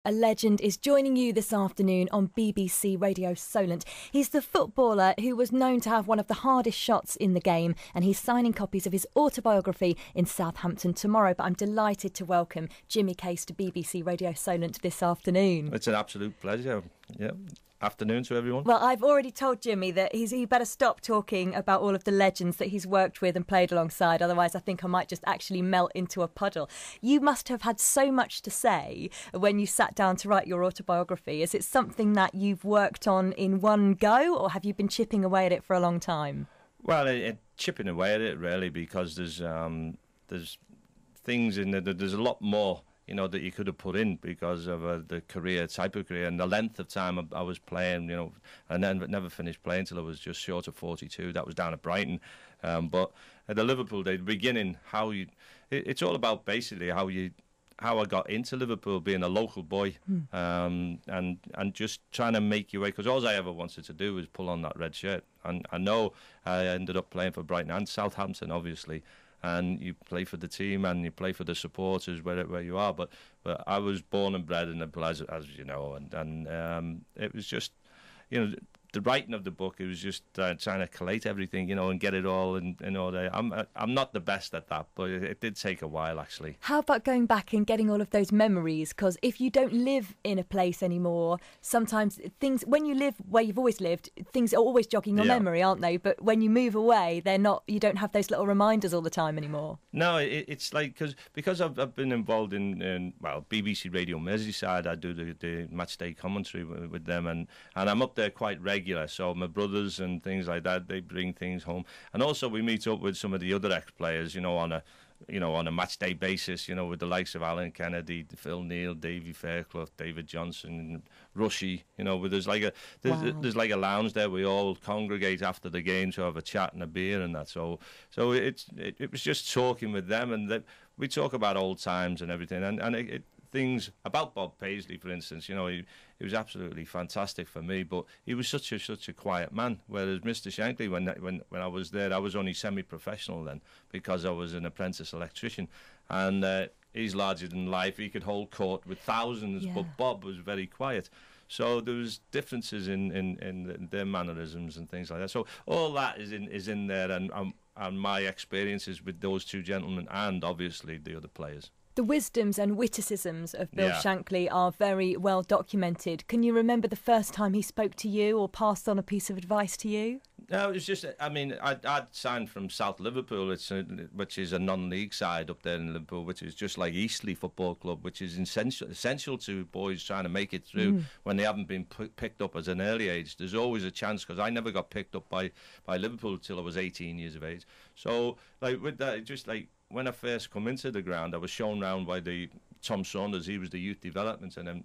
A legend is joining you this afternoon on BBC Radio Solent. He's the footballer who was known to have one of the hardest shots in the game, and he's signing copies of his autobiography in Southampton tomorrow. But I'm delighted to welcome Jimmy Case to BBC Radio Solent this afternoon. It's an absolute pleasure. Yeah. Afternoon to everyone. Well, I've already told Jimmy that he better stop talking about all of the legends that he's worked with and played alongside. Otherwise, I think I might just actually melt into a puddle. You must have had so much to say when you sat down to write your autobiography. Is it something that you've worked on in one go, or have you been chipping away at it for a long time? Well, chipping away at it really, because there's things in there. There's a lot more, that you could have put in because of the type of career and the length of time I was playing, and then never finished playing till I was just short of 42. That was down at Brighton. But at the Liverpool day, the beginning, it's all about basically how I got into Liverpool, being a local boy, and just trying to make your way, because all I ever wanted to do was pull on that red shirt. And I know I ended up playing for Brighton and Southampton, obviously. And you play for the team and you play for the supporters where you are. But I was born and bred in the place, as you know, and it was just, the writing of the book. It was just trying to collate everything, and get it all in order. I'm not the best at that, but it did take a while, actually. How about going back and getting all of those memories? Because if you don't live in a place anymore, sometimes things, when you live where you've always lived, things are always jogging your memory, aren't they? But when you move away, they're not. You don't have those little reminders all the time anymore. No, it's like because I've been involved in BBC Radio Merseyside. I do the match day commentary with them, and I'm up there quite regular. So my brothers and things like that, they bring things home, and also we meet up with some of the other ex-players, on a match day basis, with the likes of Alan Kennedy, Phil Neal, Davy Fairclough, David Johnson, Rushy, where there's like a lounge there. We all congregate after the game to have a chat and a beer and that. So it was just talking with them, and we talk about old times and everything, and things about Bob Paisley, for instance. He was absolutely fantastic for me, but he was such a quiet man. Whereas Mr. Shankly, when I was there, I was only semi-professional then because I was an apprentice electrician, and he's larger than life. He could hold court with thousands, but Bob was very quiet. So there was differences in their mannerisms and things like that. So all that is in there, and my experiences with those two gentlemen, and obviously the other players. The wisdoms and witticisms of Bill Shankly are very well documented. Can you remember the first time he spoke to you or passed on a piece of advice to you? No, it was just, I'd signed from South Liverpool, which is a non-league side up there in Liverpool, which is just like Eastleigh Football Club, which is essential to boys trying to make it through when they haven't been picked up at an early age. There's always a chance, because I never got picked up by Liverpool till I was 18 years of age. So, with that, just when I first come into the ground, I was shown round by Tom Saunders. He was the youth development, and then,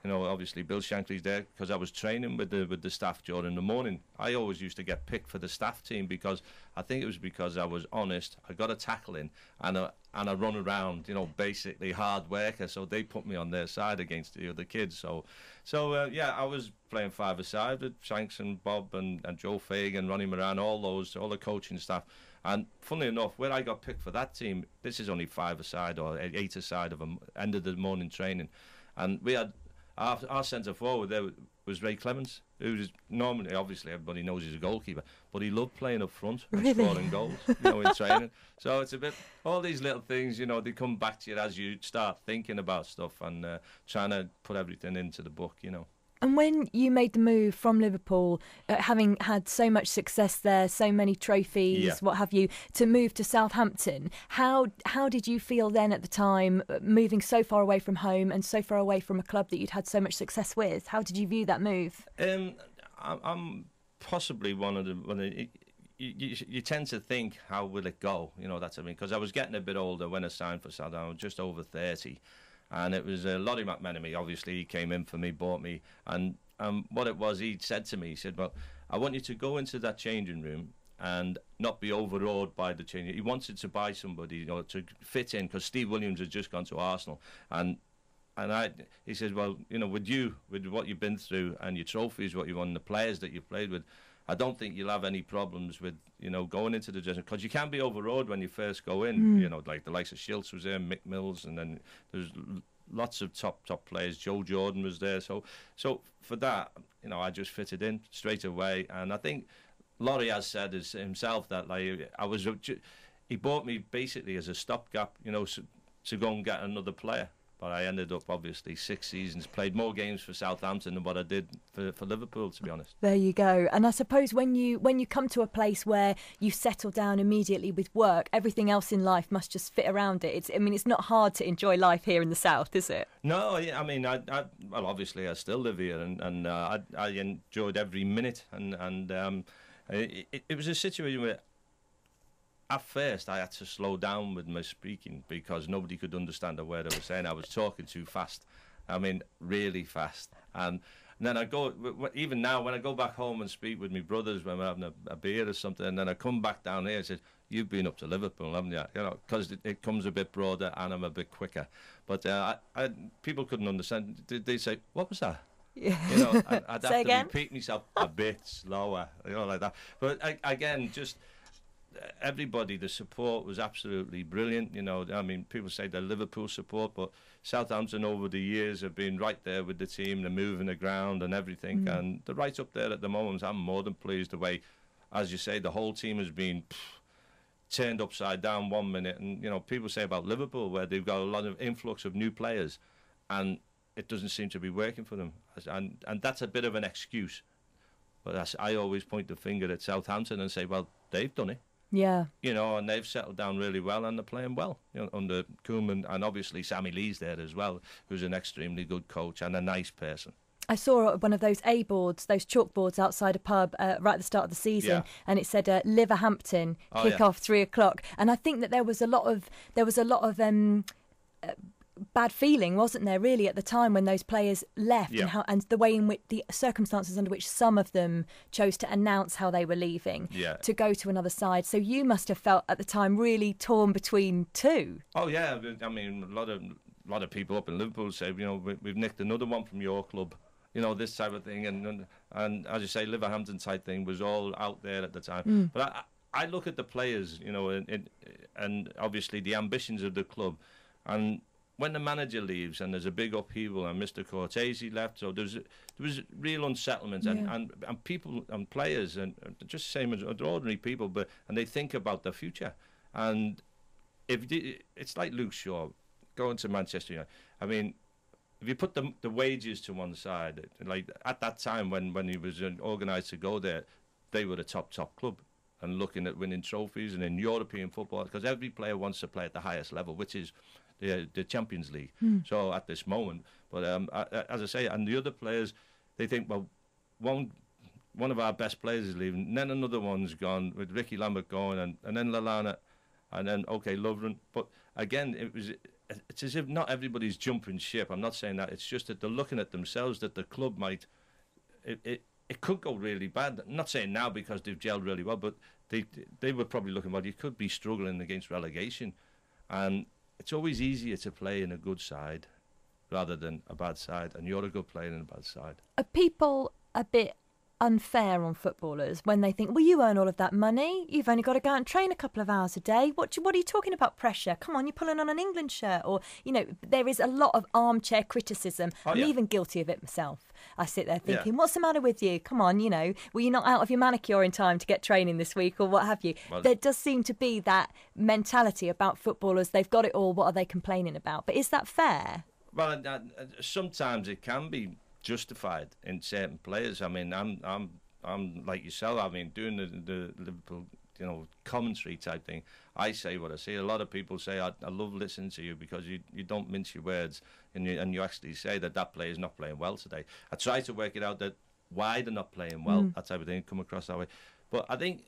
obviously Bill Shankly's there because I was training with the staff during the morning. I always used to get picked for the staff team because I think it was because I was honest. I got a tackle in, and I run around, basically hard worker. So they put me on their side against the other kids. So I was playing five-a-side with Shanks and Bob and Joe Fagan, Ronnie Moran, all the coaching staff. And funnily enough, where I got picked for that team, this is only five-a-side or eight-a-side of end of the morning training. And we had our centre forward there was Ray Clements, who was normally, obviously everybody knows he's a goalkeeper, but he loved playing up front and scoring goals, in training. So it's a bit, all these little things, they come back to you as you start thinking about stuff and trying to put everything into the book, And when you made the move from Liverpool, having had so much success there, so many trophies, what have you, to move to Southampton, how did you feel then at the time, moving so far away from home and so far away from a club that you'd had so much success with? How did you view that move? I'm possibly one of the... You tend to think, how will it go? That's what I mean, because I was getting a bit older when I signed for Southampton. I was just over 30. And it was Lottie McMenemy, obviously, he came in for me, bought me. And what it was, he said to me, he said, well, I want you to go into that changing room and not be overawed by the change. He wanted to buy somebody, to fit in, because Steve Williams had just gone to Arsenal. And he said, well, with what you've been through and your trophies, what you won, the players that you played with, I don't think you'll have any problems with, going into the dressing room, because you can be overawed when you first go in. Like the likes of Schiltz was there, Mick Mills, and then there's lots of top players. Joe Jordan was there. So for that, I just fitted in straight away. And I think Laurie has said himself that he bought me basically as a stopgap, to go and get another player. But I ended up, obviously, 6 seasons, played more games for Southampton than what I did for Liverpool, to be honest. There you go. And I suppose when you come to a place where you settle down immediately with work, everything else in life must just fit around it. It's not hard to enjoy life here in the South, is it? No, well, obviously, I still live here, and I enjoyed every minute. And it was a situation where, at first, I had to slow down with my speaking because nobody could understand the word I was saying. I was talking too fast. Really fast. And then even now, when I go back home and speak with my brothers when we're having a beer or something, and then I come back down here and say, "You've been up to Liverpool, haven't you?" Because it comes a bit broader and I'm a bit quicker. But people couldn't understand. They'd say, "What was that?" Yeah. I'd have to repeat myself a bit slower, like that. But again, just everybody, the support was absolutely brilliant. People say the Liverpool support, but Southampton over the years have been right there with the team. They're moving the ground and everything, and they're right up there at the moment. I'm more than pleased the way, as you say, the whole team has been turned upside down 1 minute. And people say about Liverpool where they've got a lot of influx of new players, and it doesn't seem to be working for them, and that's a bit of an excuse. But I always point the finger at Southampton and say, well, they've done it. Yeah. And they've settled down really well and they're playing well, under Koeman, and obviously Sammy Lee's there as well, who's an extremely good coach and a nice person. I saw one of those A-boards, those chalkboards outside a pub right at the start of the season, and it said Liverhampton kick-off 3:00, and I think that there was a lot of bad feeling, wasn't there, really, at the time when those players left, and the way in which the circumstances under which some of them chose to announce how they were leaving to go to another side. So you must have felt at the time really torn between two. Oh yeah, a lot of people up in Liverpool say, we've nicked another one from your club, this type of thing, and as you say, Liverhampton type thing was all out there at the time. But I look at the players, and obviously the ambitions of the club, and when the manager leaves and there's a big upheaval and Mr. Cortese left, so there was real unsettlement, and people and players and just same as ordinary people, and they think about the future. And it's like Luke Shaw going to Manchester United. If you put the wages to one side, like at that time when he was organised to go there, they were a top club and looking at winning trophies and in European football, because every player wants to play at the highest level, which is the Champions League. So at this moment, but as I say, and the other players, they think, well, one of our best players is leaving, and then another one's gone, with Ricky Lambert going, and then Lallana, and then Lovren. But again, it's as if not everybody's jumping ship. I'm not saying that. It's just that they're looking at themselves, that the club might, it could go really bad. I'm not saying now because they've gelled really well, but they were probably looking, well, you could be struggling against relegation, and it's always easier to play in a good side rather than a bad side, and you're a good player in a bad side. Are people a bit unfair on footballers when they think, well, you earn all of that money, you've only got to go out and train a couple of hours a day, what are you talking about pressure? Come on, you're pulling on an England shirt. Or, there is a lot of armchair criticism. I'm even guilty of it myself. I sit there thinking, what's the matter with you? Come on, were you not out of your manicure in time to get training this week, or what have you? Well, there does seem to be that mentality about footballers. They've got it all. What are they complaining about? But is that fair? Well, sometimes it can be justified in certain players. I'm like yourself. Doing the Liverpool, commentary type thing. I say what I say. A lot of people say, I love listening to you because you don't mince your words, and you actually say that player is not playing well today. I try to work it out that why they're not playing well, that type of thing, come across that way. But I think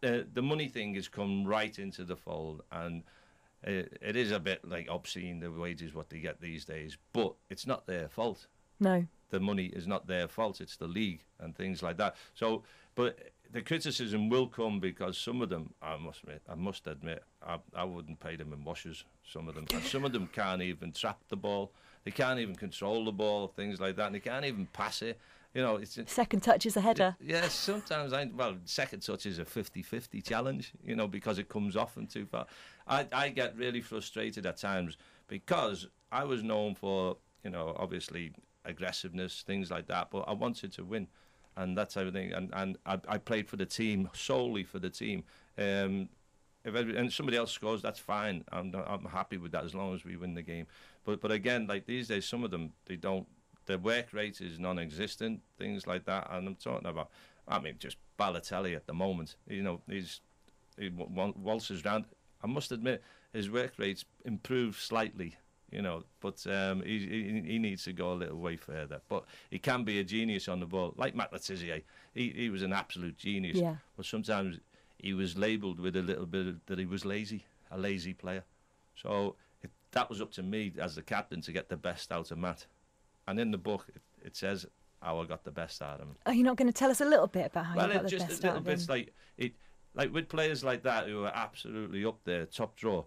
the money thing has come right into the fold, and it is a bit like obscene, the wages what they get these days, but it's not their fault. No. The money is not their fault, it's the league and things like that. So, but the criticism will come because some of them, I must admit, I wouldn't pay them in washers, some of them. And some of them can't even trap the ball, they can't even control the ball, things like that, and they can't even pass it. Second touch is a header. Yes, sometimes, second touch is a 50-50 challenge, because it comes often too far. I get really frustrated at times because I was known for, obviously aggressiveness, things like that, but I wanted to win, and that's everything. And I played for the team, solely for the team. And somebody else scores, that's fine. I'm happy with that as long as we win the game. But again, like these days, some of them, they don't. Their work rate is non-existent, things like that. And I'm talking about, just Balotelli at the moment. He waltzes round. I must admit, his work rate's improved slightly. But he needs to go a little way further. But he can be a genius on the ball, like Matt Tissier. He was an absolute genius. Yeah. But sometimes he was labelled with a little bit that he was lazy, a lazy player. So that was up to me as the captain to get the best out of Matt. And in the book, it says how I got the best out of him. Are you not going to tell us a little bit about how you got the best out of him? Well, just a little bit, like with players like that who are absolutely up there, top draw.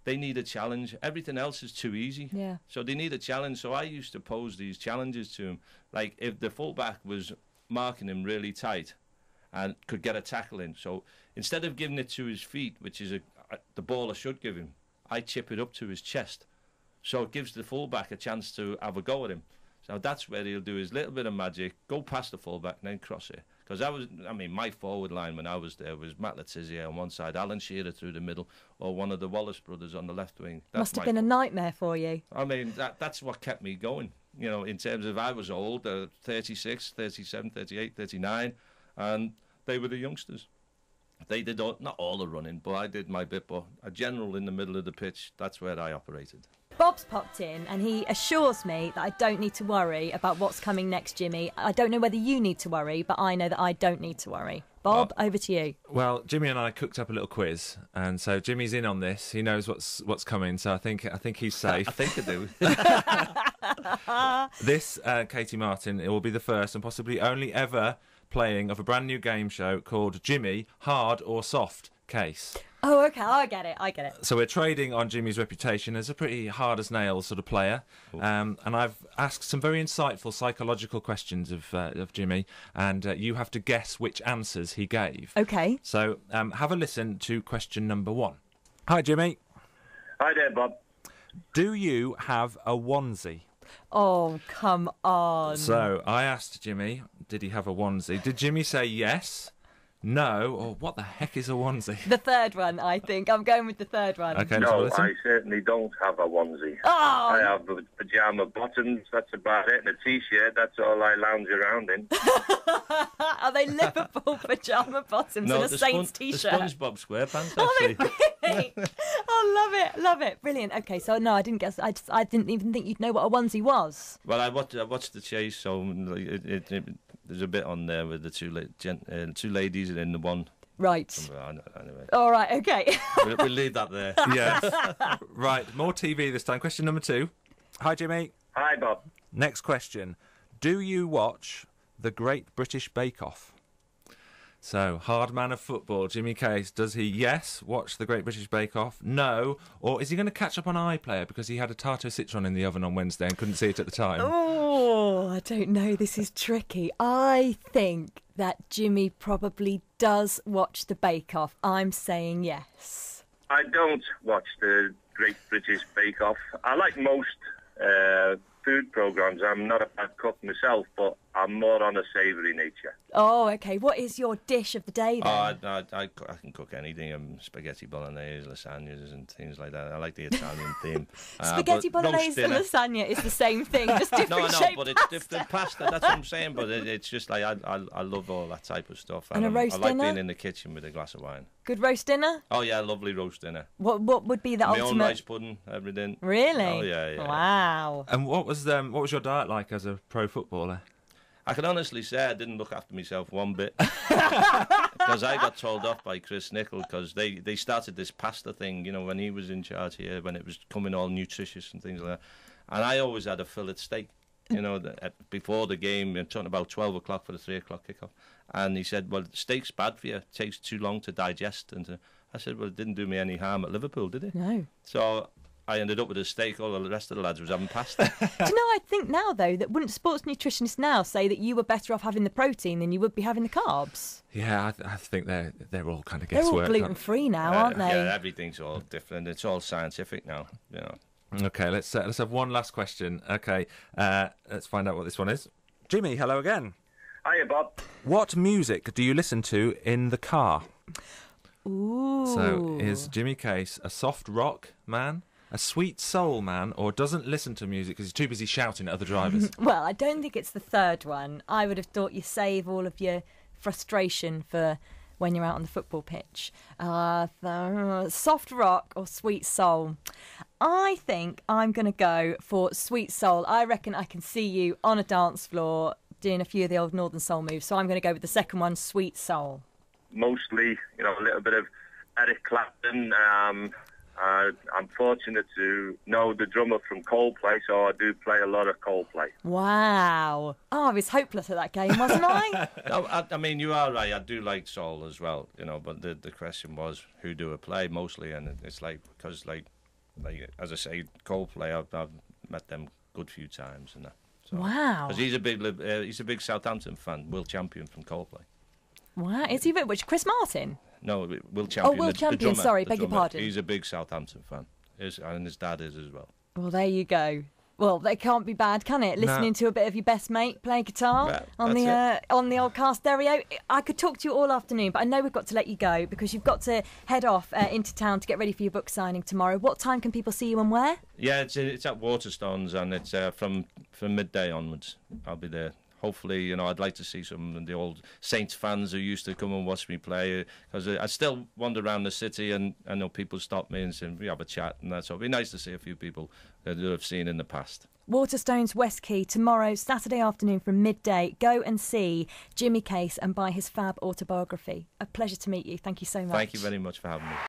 They need a challenge. Everything else is too easy. Yeah. So they need a challenge. So I used to pose these challenges to him. Like if the fullback was marking him really tight and could get a tackle in. So instead of giving it to his feet, which is the ball I should give him, I chip it up to his chest. So it gives the fullback a chance to have a go at him. So that's where he'll do his little bit of magic, go past the fullback and then cross it. Because my forward line when I was there was Matt Tissier on one side, Alan Shearer through the middle, or one of the Wallace brothers on the left wing. Must have been a nightmare for you. That's what kept me going. In terms of I was old, 36, 37, 38, 39, and they were the youngsters. They did not all the running, but I did my bit. But a general in the middle of the pitch, that's where I operated. Bob's popped in and he assures me that I don't need to worry about what's coming next, Jimmy. I don't know whether you need to worry, but I know that I don't need to worry. Bob, over to you. Well, Jimmy and I cooked up a little quiz, and so Jimmy's in on this. He knows what's coming, so I think he's safe. I think I do. This, Katie Martin, it will be the first and possibly only ever playing of a brand new game show called Jimmy, Hard or Soft Case. Oh, okay, I get it. So we're trading on Jimmy's reputation as a pretty hard-as-nails sort of player. And I've asked some very insightful psychological questions of Jimmy, and you have to guess which answers he gave. Okay. So have a listen to question number 1. Hi, Jimmy. Hi there, Bob. Do you have a onesie? Oh, come on. So I asked Jimmy, did he have a onesie? Did Jimmy say yes? No, or what the heck is a onesie? The third one, I think. I'm going with the third one. Okay, no, I certainly don't have a onesie. Oh. I have pyjama bottoms, that's about it, and a T-shirt, that's all I lounge around in. Are they Liverpool pyjama bottoms and a Saints T-shirt? The SpongeBob SquarePants, actually. Oh, really? Oh, love it. Brilliant. Okay, so no, I didn't guess. I didn't even think you'd know what a onesie was. Well, I watched The Chase, so there's a bit on there with the two ladies and then the one. Right. Anyway. All right, okay. We'll leave that there. Yes. Right, more TV this time. Question number 2. Hi, Jimmy. Hi, Bob. Next question. Do you watch The Great British Bake Off? So, hard man of football, Jimmy Case, does he, yes, watch The Great British Bake Off? No. Or is he going to catch up on iPlayer because he had a tartar citron in the oven on Wednesday and couldn't see it at the time? Oh, I don't know. This is tricky. I think that Jimmy probably does watch the Bake Off. I'm saying yes. I don't watch The Great British Bake Off. I like most food programmes. I'm not a bad cook myself, but I'm more on a savoury nature. Oh, okay. What is your dish of the day then? I can cook anything. Spaghetti bolognese, lasagnas and things like that. I like the Italian theme. Spaghetti bolognese and lasagna is the same thing, just different shape but it's different pasta. That's what I'm saying. But it's just like I love all that type of stuff. And a roast dinner? I like dinner? being in the kitchen with a glass of wine. Good roast dinner? Oh, yeah, lovely roast dinner. What would be the ultimate? My own rice pudding, everything. Really? Oh, yeah. Wow. And what was your diet like as a pro footballer? I can honestly say I didn't look after myself one bit. Because I got told off by Chris Nicholl because they started this pasta thing, when he was in charge here, when it was coming all nutritious and things like that. And I always had a fillet steak, before the game. I'm talking about 12 o'clock for the 3 o'clock kickoff. And he said, well, steak's bad for you. It takes too long to digest. And I said, well, it didn't do me any harm at Liverpool, did it? No. So I ended up with a steak. All the rest of the lads was having pasta. Do you know, I think now, though, that wouldn't sports nutritionists now say that you were better off having the protein than you would be having the carbs? Yeah, I think they're all kind of guesswork. They're all gluten-free now, aren't they? Yeah, everything's all different. It's all scientific now, Okay, let's have one last question. Okay, let's find out what this one is. Jimmy, hello again. Hiya, Bob. What music do you listen to in the car? Ooh. So, is Jimmy Case a soft rock man, a sweet soul man, or doesn't listen to music because he's too busy shouting at other drivers? Well, I don't think it's the third one. I would have thought you save all of your frustration for when you're out on the football pitch. Soft rock or sweet soul? I think I'm going to go for sweet soul. I reckon I can see you on a dance floor doing a few of the old Northern Soul moves, so I'm going to go with the second one, sweet soul. Mostly, a little bit of Eric Clapton. I'm fortunate to know the drummer from Coldplay, so I do play a lot of Coldplay. Wow. Oh, I was hopeless at that game, wasn't I? No, I mean, you are right. I do like soul as well, but the question was, who do I play mostly? And it's because as I say, Coldplay, I've met them a good few times. And that. So, wow. Because he's a big Southampton fan, world champion from Coldplay. Wow. Is he which? Chris Martin? No, Will Champion. Will Champion, the drummer, sorry, the beg your drummer. pardon. He's a big Southampton fan, and his dad is as well. Well, there you go. Well, that can't be bad, can it? Listening to a bit of your best mate play guitar on the old car stereo. I could talk to you all afternoon, but I know we've got to let you go because you've got to head off into town to get ready for your book signing tomorrow. What time can people see you and where? Yeah, it's at Waterstones, and it's from midday onwards. I'll be there. Hopefully, I'd like to see some of the old Saints fans who used to come and watch me play, because I still wander around the city and I know people stop me and say, we have a chat, and that's all. It'd be nice to see a few people that I've seen in the past. Waterstones West Quay tomorrow, Saturday afternoon from midday. Go and see Jimmy Case and buy his fab autobiography. A pleasure to meet you. Thank you so much. Thank you very much for having me.